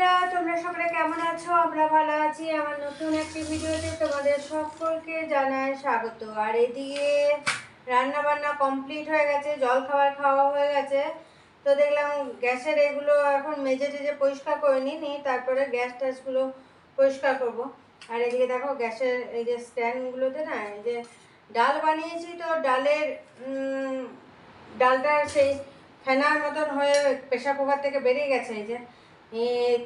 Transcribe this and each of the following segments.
বন্ধুরা, তোমরা সকলে কেমন আছো? আমরা ভালো আছি। আমার নতুন একটি ভিডিওতে তোমাদের সকলকে জানাই স্বাগত। আর এদিকে রান্না বান্না কমপ্লিট হয়ে গেছে, জল খাবার খাওয়া হয়ে গেছে। তো দেখলাম গ্যাসের এগুলো এখন মেজে টেজে পরিষ্কার করে নিই, তারপরে গ্যাস ট্যাসগুলো পরিষ্কার করব। আর এদিকে দেখো গ্যাসের এই যে স্ট্যান্ডগুলোতে না, এই যে ডাল বানিয়েছি, তো ডালটা সেই ফেনার মতন হয়ে প্রেশার কুকার থেকে বেরিয়ে গেছে। এই যে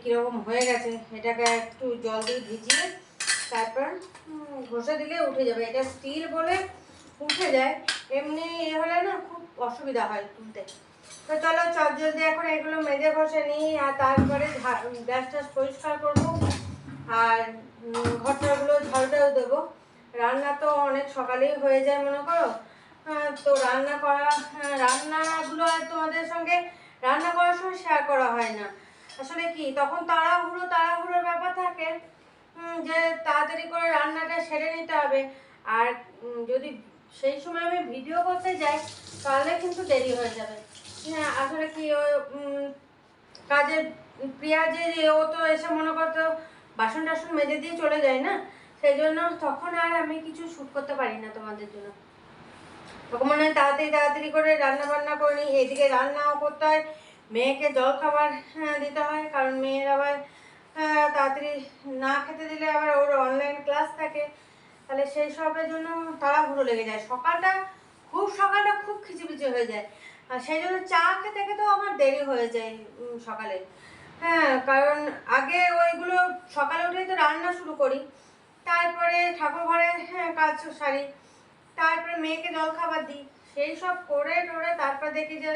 কীরকম হয়ে গেছে, এটাকে একটু জল দিয়ে ভিজিয়ে তারপর ঘষে দিলে উঠে যাবে। এটা স্টিল বলে উঠে যায়, এমনি হলে না খুব অসুবিধা হয় তুলতে। তো চলো জলদি এখন এগুলো মেজে ঘষে নিই, আর তারপরে গ্যাস ট্যাস পরিষ্কার করবো, আর ঘরটাগুলো ঝাড়টাও দেবো। রান্না তো অনেক সকালেই হয়ে যায় মনে করো। তো রান্নাগুলো আর তোমাদের সঙ্গে রান্না করার সময় শেয়ার করা হয় না। আসলে কি তখন তাড়াহুড়োর ব্যাপার থাকে, যে তাড়াতাড়ি করে রান্নাটা সেরে নিতে হবে। আর যদি সেই সময় আমি ভিডিও করতে যাই তাহলে কিন্তু দেরি হয়ে যাবে। হ্যাঁ, আসলে কি কাজের প্রিয়া যে ও তো এসে মনে করতো বাসন টাসন মেজে দিয়ে চলে যায় না, সেই জন্য তখন আর আমি কিছু শ্যুট করতে পারি না তোমাদের জন্য। তখন মনে হয় তাড়াতাড়ি করে রান্না বান্না করে নিই। এদিকে রান্নাও করতে হয়, মেয়েকে জল খাবার দিতে হয়, কারণ মেয়ের আবার তাড়াতাড়ি না খেতে দিলে আবার ওর অনলাইন ক্লাস থাকে, তাহলে সেই সবের জন্য তাড়াহুড়ো লেগে যায়। সকালটা খুব খিচিবিচি হয়ে যায়, আর সেই জন্য চা খেতে খেতেও আমার দেরি হয়ে যায় সকালে। হ্যাঁ, কারণ আগে ওইগুলো সকালে উঠেই তো রান্না শুরু করি, তারপরে ঠাকুর ঘরে কাজ সারি, তারপরে মেয়েকে জল খাবার দিই, সেই সব করে টোরে তারপর দেখি যে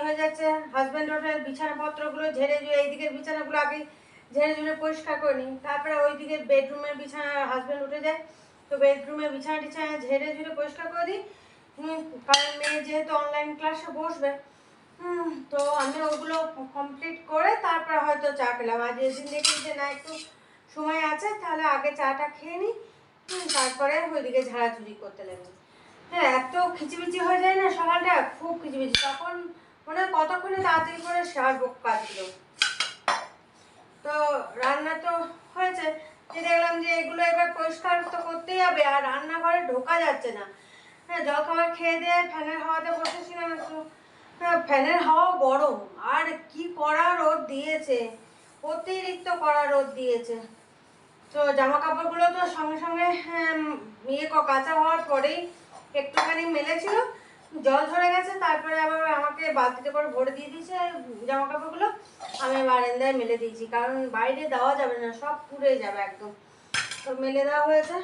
হয়ে যাচ্ছে। হাজব্যান্ড ওঠে, বিছানাপত্রগুলো ঝেড়ে ঝুড়ে, এইদিকের বিছানাগুলো আগে ঝেড়ে ঝুড়ে পরিষ্কার করে নিই, তারপরে ওই দিকে বেডরুমের বিছানা হাজব্যান্ড উঠে যায়, তো বেডরুমের বিছানা টিছানা ঝেড়ে ঝুড়ে পরিষ্কার করে দিই। কারণ মেয়ে যেহেতু অনলাইন ক্লাসে বসবে, তো আমি ওগুলো কমপ্লিট করে তারপরে হয়তো চা খেলাম। আর যেদিন দেখি যে না একটু সময় আছে, তাহলে আগে চাটা খেয়ে নিই, তারপরে ওইদিকে ঝাড়াঝুড়ি করতে লাগবে। হ্যাঁ, এত খিচিবিচি হয়ে যায় না সকালটা, খুব খিচিবিচি। তখন মনে হয় কতক্ষণে তাড়াতাড়ি করে সারবো কাজগুলো। তো রান্না তো হয়েছে, যে দেখলাম যে এগুলো এবার পরিষ্কার তো করতেই হবে, আর রান্নাঘরে ঢোকা যাচ্ছে না। হ্যাঁ, জল খাবার খেয়ে দিয়ে ফ্যানের হাওয়াতে বসেছিলাম একটু। হ্যাঁ, ফ্যানের হাওয়া গরম, আর কি কড়া রোদ দিয়েছে, অতিরিক্ত কড়া রোদ দিয়েছে। তো জামা কাপড়গুলো তো সঙ্গে সঙ্গে কাঁচা হওয়ার পরেই একটুখানি মেলেছিল, জল ঝরে গেছে, তারপরে আবার আমাকে বালতিতে করে ভরে দিয়ে দিয়েছে জামা কাপড়গুলো। আমি বারান্দায় মেলে দিয়েছি, কারণ বাইরে দেওয়া যাবে না, সব পুড়ে যাবে একদম। তো মেলে দেওয়া হয়েছে,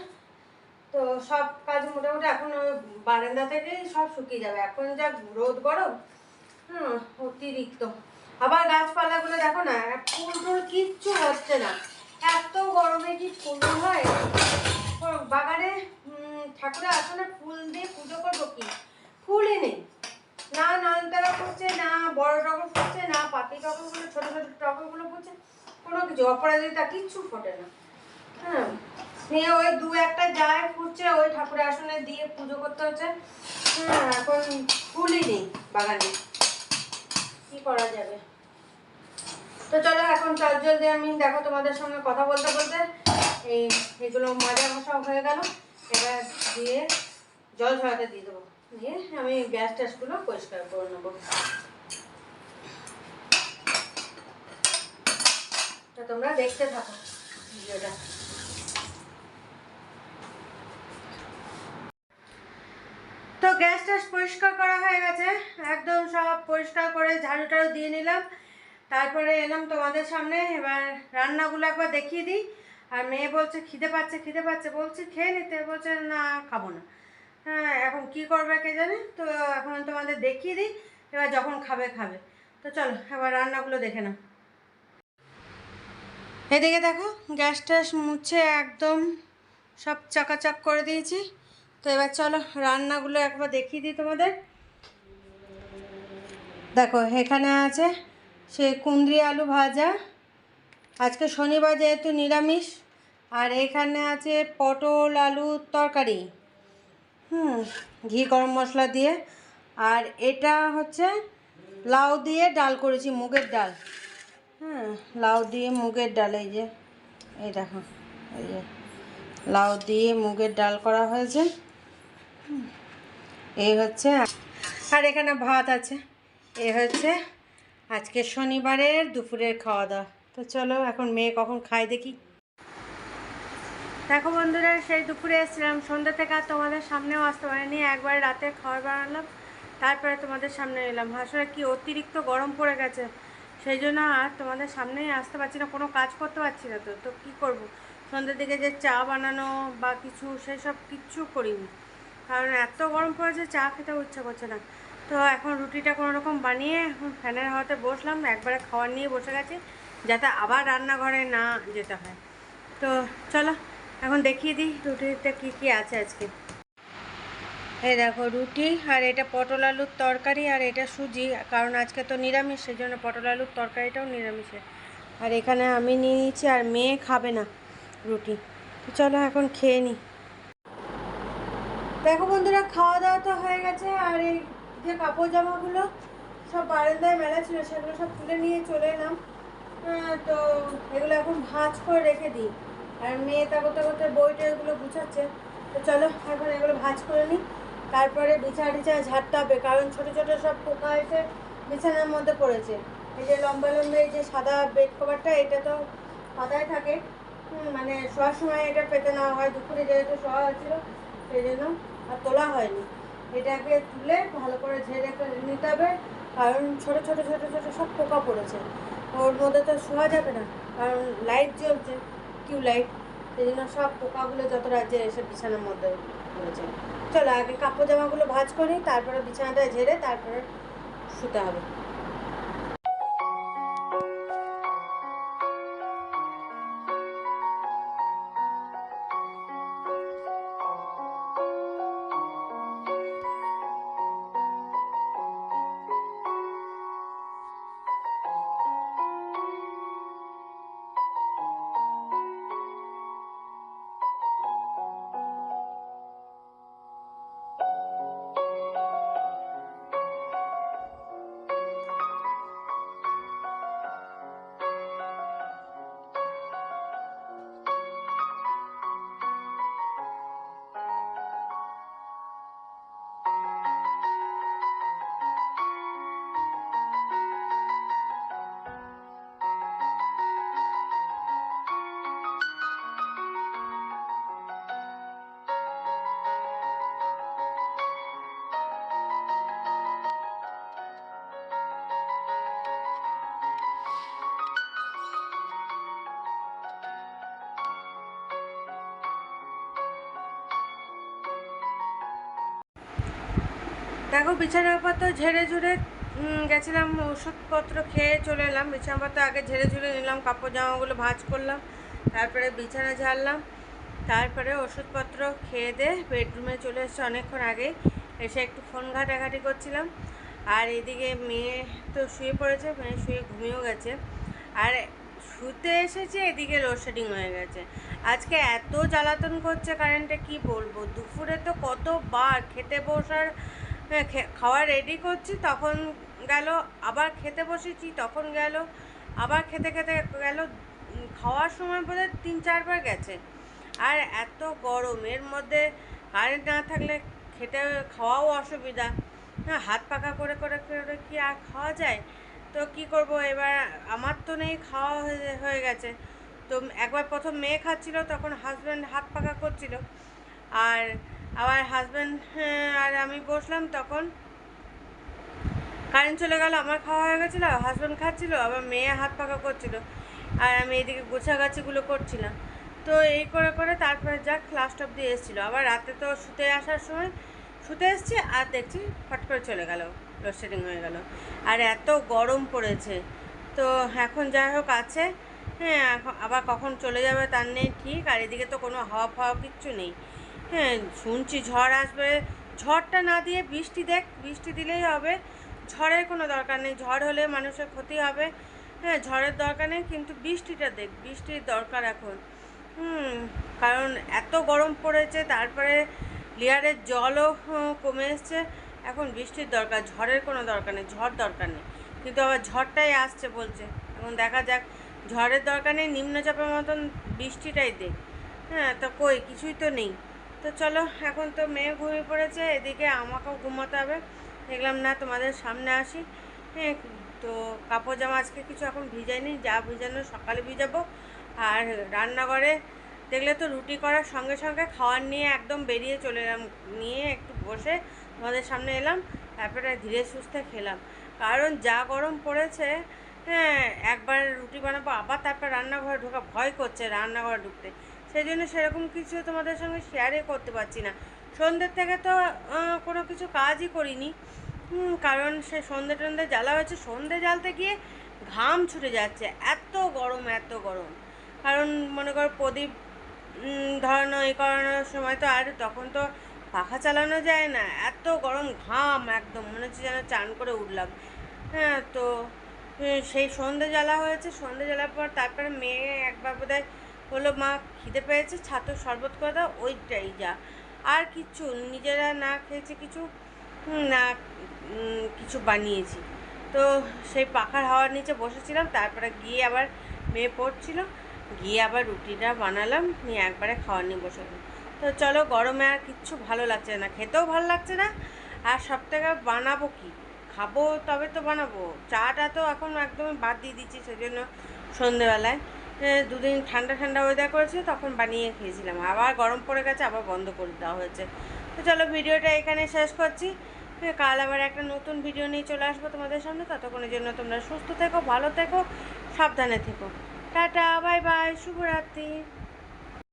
তো সব কাজ মোটামুটি এখন বারান্দা থেকেই সব শুকিয়ে যাবে। এখন যা রোদ গরম, অতিরিক্ত। আবার গাছপালাগুলো দেখো না, ফুল টুল কিচ্ছু হচ্ছে না, এত গরমে কি ফুল হয় বাগানে? ঠাকুরের আসনে ফুল দিয়ে পুজো করবো, কি ফুলই নেই, না নয়নতারা ফুটছে, না বড় টগর ফুটছে, না পাতি টগরগুলো, ছোট ছোট টগরগুলো ফুটছে, কোনো কিছু অপরাজিতা কিচ্ছু ফোটে না। হ্যাঁ, নিয়ে ওই দু একটা যায় ফুটছে, ওই ঠাকুরের আসনে দিয়ে পুজো করতে হচ্ছে। এখন ফুলই নেই বাগানে, কি করা যাবে? তো চলো এখন জলদি আমি দেখো তোমাদের সঙ্গে কথা বলতে বলতে এইগুলো মাজা ঘষা হয়ে গেল, এবার দিয়ে জল ঝরাতে দিয়ে দেবো, দিয়ে আমি গ্যাস ট্যাসগুলো পরিষ্কার করে নেবো। তো তোমরা দেখতে থাকো ভিডিওটা। তো গ্যাস ট্যাস পরিষ্কার করা হয়ে গেছে, একদম সব পরিষ্কার করে ঝাড়ুটাও দিয়ে নিলাম, তারপরে এলাম তোমাদের সামনে। এবার রান্নাগুলো একবার দেখিয়ে দিই। আর মেয়ে বলছে খিদে পাচ্ছে, বলছি খেয়ে নিতে, বলছে না খাবো না। হ্যাঁ, এখন কি করবে কে জানে। তো এখন তোমাদের দেখিয়ে দিই, এবার যখন খাবে। তো চলো এবার রান্নাগুলো দেখে নাও। এদিকে দেখো গ্যাস ট্যাস মুছে একদম সব চাকাচাক করে দিয়েছি। তো এবার চলো রান্নাগুলো একবার দেখিয়ে দিই তোমাদের। দেখো এখানে আছে সে কুঁদরি আলু ভাজা, আজকে শনিবার যেহেতু নিরামিষ। আর এখানে আছে পটল আলুর তরকারি, ঘি গরম মশলা দিয়ে। আর এটা হচ্ছে লাউ দিয়ে ডাল করেছি, মুগের ডাল। হ্যাঁ, লাউ দিয়ে মুগের ডাল, এই দেখো, এই যে লাউ দিয়ে মুগের ডাল করা হয়েছে। এই হচ্ছে, আর এখানে ভাত আছে। এই হচ্ছে আজকে শনিবারের দুপুরের খাওয়া দাওয়া। তো চলো এখন মেয়ে কখন খায় দেখি। দেখো বন্ধুরা, সেই দুপুরে এসেছিলাম, সন্ধ্যা থেকে আর তোমাদের সামনেও আসতে পারিনি। একবার রাতে খাবার বানালাম, তারপরে তোমাদের সামনে এলাম। আসলে কি অতিরিক্ত গরম পড়ে গেছে, সেই জন্য আর তোমাদের সামনেই আসতে পারছি না, কোনো কাজ করতে পারছি না। তো কী করবো, সন্ধ্যের দিকে যে চা বানানো বা কিছু সেই সব কিচ্ছু করিনি, কারণ এত গরম পড়েছে চা খেতেও ইচ্ছা করছে না। তো এখন রুটিটা কোনো রকম বানিয়ে এখন ফ্যানের হাওয়াতে বসলাম, একবারে খাবার নিয়ে বসে গেছি, যাতে আবার রান্নাঘরে না যেতে হয়। তো চলো এখন দেখিয়ে দিই রুটিতে কী কী আছে আজকে। এই দেখো রুটি, আর এটা পটল আলুর তরকারি, আর এটা সুজি, কারণ আজকে তো নিরামিষ, সেই জন্য পটল আলুর তরকারিটাও নিরামিষের। আর এখানে আমি নিয়ে নিচ্ছি, আর মেয়ে খাবে না রুটি। তো চলো এখন খেয়ে নিই। দেখো বন্ধুরা, খাওয়া দাওয়া তো হয়ে গেছে, আর এই যে কাপড় জামাগুলো সব বারান্দায় মেলা ছিল, সেগুলো সব তুলে নিয়ে চলে এলাম। তো এগুলো এখন ভাঁজ করে রেখে দিই, আর মেয়ে তা করতে করতে বইটা এগুলো গুছাচ্ছে। তো চলো এখন এগুলো ভাঁজ করে নিই, তারপরে বিছানা টিছানা ঝাড়তে হবে, কারণ ছোটো ছোটো সব পোকা এসে বিছানার মধ্যে পড়েছে। এই যে লম্বা লম্বা এই যে সাদা বেড কভারটা, এটা তো পাতায় থাকে, মানে শোয়ার সময় এটা পেতে নেওয়া হয়, দুপুরে যেহেতু শোয়া হয়েছিল সেই জন্য আর তোলা হয়নি। এটাকে তুলে ভালো করে ঝেড়ে নিতে হবে, কারণ ছোটো ছোটো ছোটো ছোটো সব পোকা পড়েছে। ওর মধ্যে তো শোয়া যাবে না, কারণ লাইট জ্বলছে, টিউব লাইট, সেই জন্য সব পোকাগুলো যত রাজ্যে এসে বিছানার মধ্যে পড়েছে। চলো আগে কাপড় জামাগুলো ভাঁজ করি, তারপরে বিছানাটা ঝেড়ে তারপরে শুতে হবে। দেখো বিছানাপত্র ঝেড়ে ঝুড়ে গেছিলাম, ওষুধপত্র খেয়ে চলে এলাম। বিছানাপত্র আগে ঝেড়ে ঝুড়ে নিলাম, কাপড় জামাগুলো ভাঁজ করলাম, তারপরে বিছানা ঝাড়লাম, তারপরে ওষুধপত্র খেয়ে দিয়ে বেডরুমে চলে এসেছি অনেকক্ষণ আগে। এসে একটু ফোন ঘাটাঘাটি করছিলাম, আর এদিকে মেয়ে তো শুয়ে পড়েছে, মেয়ে শুয়ে ঘুমিয়েও গেছে। আর শুতে এসেছে, এদিকে লোডশেডিং হয়ে গেছে। আজকে এত জ্বালাতন করছে কারেন্টে, কি বলবো। দুপুরে তো কতবার খেতে বসার খাওয়া রেডি করছি তখন গেল, আবার খেতে বসেছি তখন গেল, আবার খেতে খেতে গেল, খাওয়ার সময় বোধহয় 3-4 বার গেছে। আর এত গরম, এর মধ্যে কারেন্ট না থাকলে খেতে খাওয়াও অসুবিধা। হ্যাঁ, হাত পাকা করে করে করে কি আর খাওয়া যায়। তো কি করব, এবার আমার তো নেই, খাওয়া হয়ে গেছে। তো একবার প্রথম মেয়ে খাচ্ছিল, তখন হাজব্যান্ড হাত পাকা করছিল, আর আবার হাজব্যান্ড আর আমি বসলাম, তখন কারেন্ট চলে গেল, আমার খাওয়া হয়ে গেছিলো, হাজব্যান্ড খাচ্ছিল, আবার মেয়ে হাত পাকা করছিল, আর আমি এদিকে গোছাগাছিগুলো করছিলাম। তো এই করে করে তারপরে যাক লাস্ট অব্দি এসেছিলো। আবার রাতে তো শুতে আসার সময় শুতে এসছি, আর দেখছি ফট করে চলে গেল, লোডশেডিং হয়ে গেল। আর এত গরম পড়েছে। তো এখন যাই হোক আছে, হ্যাঁ, এখন আবার কখন চলে যাবে তার নেই ঠিক। আর এদিকে তো কোনো হাওয়া ফাওয়া কিচ্ছু নেই। হ্যাঁ, শুনছি ঝড় আসবে, ঝড়টা না দিয়ে বৃষ্টি দেখ, বৃষ্টি দিলেই হবে, ঝড়ের কোনো দরকার নেই। ঝড় হলে মানুষের ক্ষতি হবে, হ্যাঁ, ঝড়ের দরকার নেই, কিন্তু বৃষ্টিটা দেখ, বৃষ্টির দরকার এখন। কারণ এত গরম পড়েছে, তারপরে লেয়ারের জলও কমে এসছে, এখন বৃষ্টির দরকার, ঝড়ের কোনো দরকার নেই, ঝড় দরকার নেই, কিন্তু আবার ঝড়টাই আসছে বলছে। এখন দেখা যাক, ঝড়ের দরকার নেই, নিম্নচাপের মতন বৃষ্টিটাই দে। হ্যাঁ, তো কই কিছুই তো নেই। তো চলো, এখন তো মেয়ে ঘুমিয়ে পড়েছে, এদিকে আমাকেও ঘুমাতে হবে। দেখলাম না তোমাদের সামনে আসি। হ্যাঁ, তো কাপড় জামা আজকে কিছু এখন ভিজাইনি, যা ভিজানো সকালে ভিজাবো। আর রান্নাঘরে দেখলে তো রুটি করার সঙ্গে সঙ্গে খাওয়ার নিয়ে একদম বেরিয়ে চলে এলাম, নিয়ে একটু বসে তোমাদের সামনে এলাম, তারপরে ধীরে সুস্থে খেলাম। কারণ যা গরম পড়েছে, হ্যাঁ, একবার রুটি বানাবো আবার তারপর রান্নাঘরে ঢোকা ভয় করছে, রান্নাঘরে ঢুকতে। সেই জন্য সেরকম কিছু তোমাদের সঙ্গে শেয়ারই করতে পারছি না। সন্ধ্যের থেকে তো কোনো কিছু কাজই করিনি, কারণ সে সন্ধ্যে টন্ধে জ্বালা হয়েছে, সন্ধ্যে জ্বালতে গিয়ে ঘাম ছুটে যাচ্ছে, এত গরম এত গরম। কারণ মনে করো প্রদীপ ধরানো এই করানোর সময় তো আর তখন তো পাখা চালানো যায় না, এত গরম ঘাম, একদম মনে হচ্ছে যেন চান করে উঠলাম। হ্যাঁ, তো সেই সন্ধে জ্বালা হয়েছে, সন্ধে জ্বালার পর তারপরে মেয়ে একবার বোধহয় বললো মা খিদে পেয়েছে, ছাতুর শরবত করে দাও, ওইটাই যা। আর কিচ্ছু নিজেরা না খেয়েছে কিছু, না কিছু বানিয়েছি। তো সেই পাখার হাওয়ার নিচে বসেছিলাম, তারপরে গিয়ে আবার মেয়ে পড়ছিল, গিয়ে আবার রুটিটা বানালাম, নিয়ে একবারে খাওয়ার নিয়ে বসে গেলাম। তো চলো, গরমে আর কিচ্ছু ভালো লাগছে না, খেতেও ভালো লাগছে না। আর সব থেকে বানাবো কি, খাবো তবে তো বানাবো। চাটা তো এখন একদমই বাদ দিয়ে দিচ্ছি, সেজন্য সন্ধেবেলায় দুদিন ঠান্ডা ঠান্ডা ওয়েদার করেছে তখন বানিয়ে খেয়েছিলাম, আবার গরম পড়ে গেছে, আবার বন্ধ করে দেওয়া হয়েছে। তো চলো, ভিডিওটা এখানে শেষ করছি। কাল আবার একটা নতুন ভিডিও নিয়ে চলে আসবো তোমাদের সামনে। ততক্ষণের জন্য তোমরা সুস্থ থেকো, ভালো থেকো, সাবধানে থেকো। টাটা, বাই বাই, শুভরাত্রি।